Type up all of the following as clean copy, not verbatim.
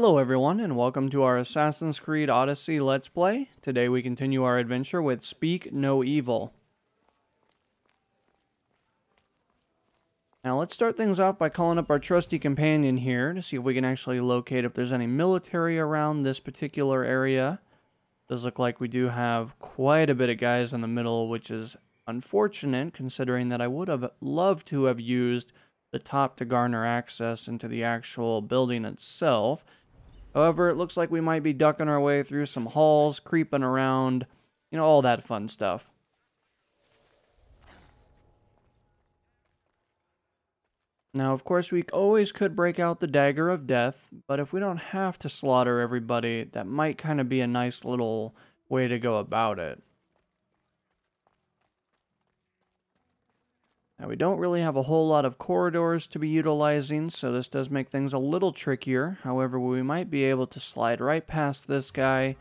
Hello everyone, and welcome to our Assassin's Creed Odyssey Let's Play. Today we continue our adventure with Speak No Evil. Now let's start things off by calling up our trusty companion here to see if we can actually locate if there's any military around this particular area. Does look like we do have quite a bit of guys in the middle, which is unfortunate considering that I would have loved to have used the top to garner access into the actual building itself. However, it looks like we might be ducking our way through some halls, creeping around, all that fun stuff. Now, of course, we always could break out the Dagger of Death, but if we don't have to slaughter everybody, that might kind of be a nice little way to go about it. Now, we don't really have a whole lot of corridors to be utilizing, so this does make things a little trickier. However, we might be able to slide right past this guy.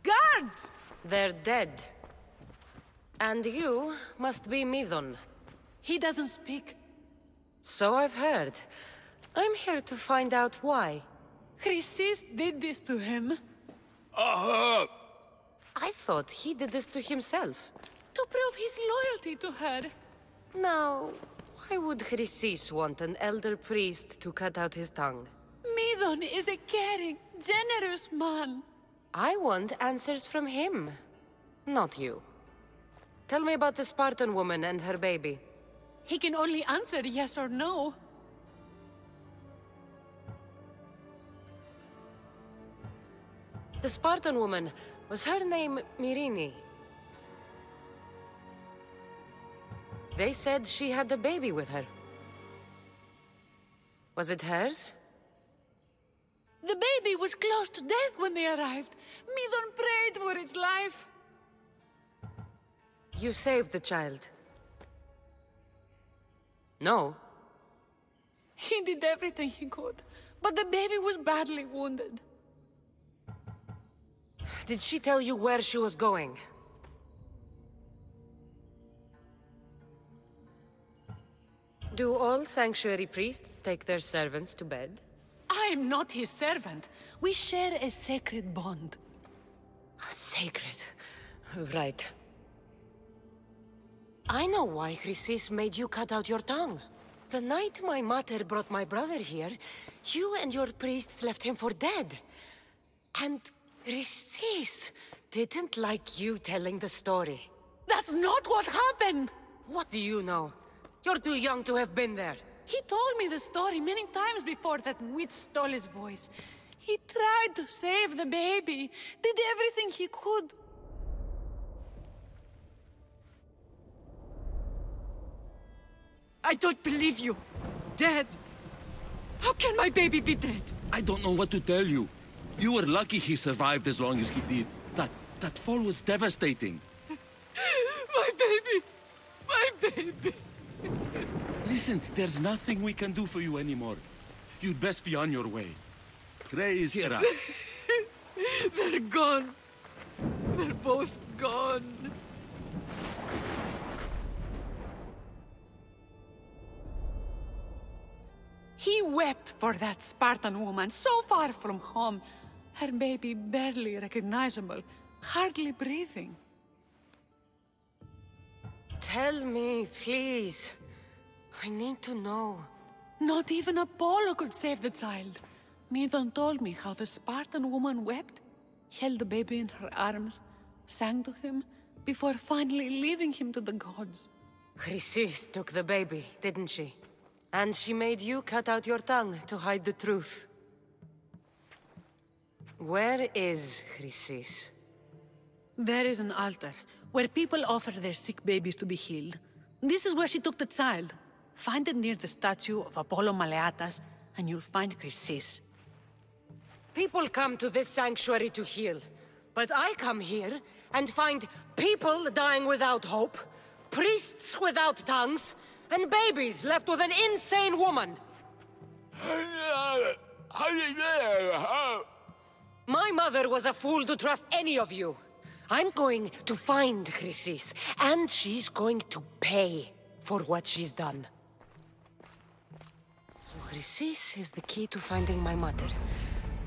Guards! They're dead. And you must be Midon. He doesn't speak. So I've heard. I'm here to find out why. Chrysis did this to him. I thought he did this to himself. To prove his loyalty to her. Now, why would Chrysis want an elder priest to cut out his tongue? Midon is a caring, generous man. I want answers from him, not you. Tell me about the Spartan woman and her baby. He can only answer yes or no. The Spartan woman, was her name Myrine? They said she had a baby with her. Was it hers? The baby was close to death when they arrived. Midon prayed for its life. You saved the child. No. He did everything he could, but the baby was badly wounded. Did she tell you where she was going? Do all sanctuary priests take their servants to bed? I'm not his servant. We share a sacred bond. Sacred. Right. I know why Chrysis made you cut out your tongue. The night my mater brought my brother here, you and your priests left him for dead. And Chrysis didn't like you telling the story. That's not what happened! What do you know? You're too young to have been there. He told me the story many times before that witch stole his voice. He tried to save the baby, did everything he could. I don't believe you. Dead? How can my baby be dead? I don't know what to tell you. You were lucky he survived as long as he did. That fall was devastating. My baby! My baby! Listen, there's nothing we can do for you anymore. You'd best be on your way. Praise Hera. They're gone. They're both gone. He wept for that Spartan woman so far from home. Her baby barely recognizable, hardly breathing. Tell me, please. I need to know. Not even Apollo could save the child. Midon told me how the Spartan woman wept, held the baby in her arms, sang to him, before finally leaving him to the gods. Chrysis took the baby, didn't she? And she made you cut out your tongue to hide the truth. Where is Chrysis? There is an altar, where people offer their sick babies to be healed. This is where she took the child. Find it near the statue of Apollo Maleatas, and you'll find Chrysis. People come to this sanctuary to heal. But I come here and find people dying without hope. priests without tongues, and babies left with an insane woman. My mother was a fool to trust any of you. I'm going to find Chrysis, and she's going to pay for what she's done. So Chrysis is the key to finding my mother.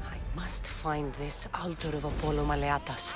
I must find this altar of Apollo Maleatas.